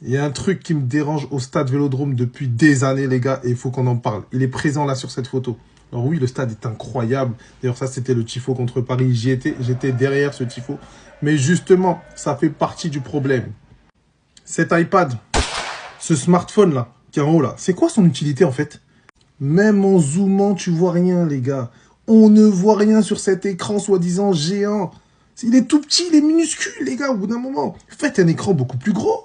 Il y a un truc qui me dérange au stade Vélodrome depuis des années, les gars, et il faut qu'on en parle. Il est présent là sur cette photo. Alors oui, le stade est incroyable. D'ailleurs, ça, c'était le tifo contre Paris. J'étais derrière ce tifo. Mais justement, ça fait partie du problème. Cet iPad, ce smartphone là, qui est en haut là, c'est quoi son utilité en fait? Même en zoomant, tu vois rien, les gars. On ne voit rien sur cet écran soi-disant géant. Il est tout petit, il est minuscule, les gars, au bout d'un moment. Faites un écran beaucoup plus gros.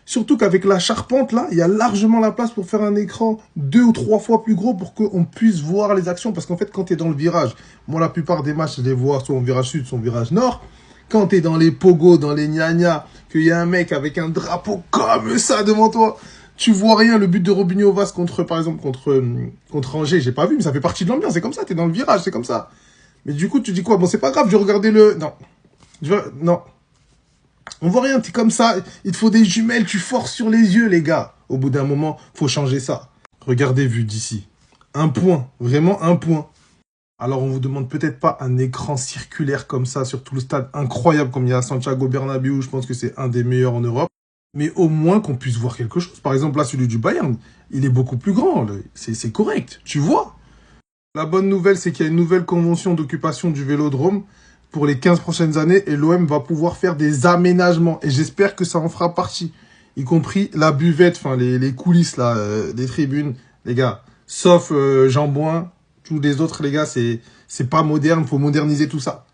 Surtout qu'avec la charpente, là, il y a largement la place pour faire un écran 2 ou 3 fois plus gros pour qu'on puisse voir les actions. Parce qu'en fait, quand tu es dans le virage, moi, la plupart des matchs, je les vois soit en virage sud, soit en virage nord. Quand tu es dans les pogos, dans les gna qu'il y a un mec avec un drapeau comme ça devant toi, tu vois rien. Le but de Robinho Vaz contre, par exemple, contre Angers, j'ai pas vu, mais ça fait partie de l'ambiance. C'est comme ça, tu es dans le virage, c'est comme ça. Mais du coup, tu dis quoi? Bon, c'est pas grave, je vais regarder le... Non. Non. On voit rien, t'es comme ça, il te faut des jumelles, tu forces sur les yeux, les gars. Au bout d'un moment, faut changer ça. Regardez vu d'ici. Un point, vraiment un point. Alors on vous demande peut-être pas un écran circulaire comme ça sur tout le stade, incroyable comme il y a à Santiago Bernabéu, je pense que c'est un des meilleurs en Europe. Mais au moins qu'on puisse voir quelque chose. Par exemple là, celui du Bayern, il est beaucoup plus grand, c'est correct, tu vois. La bonne nouvelle, c'est qu'il y a une nouvelle convention d'occupation du Vélodrome pour les 15 prochaines années et l'OM va pouvoir faire des aménagements. Et j'espère que ça en fera partie, y compris la buvette, enfin les coulisses là, des tribunes, les gars. Sauf Jean Bouin, tous les autres, les gars, c'est pas moderne, faut moderniser tout ça.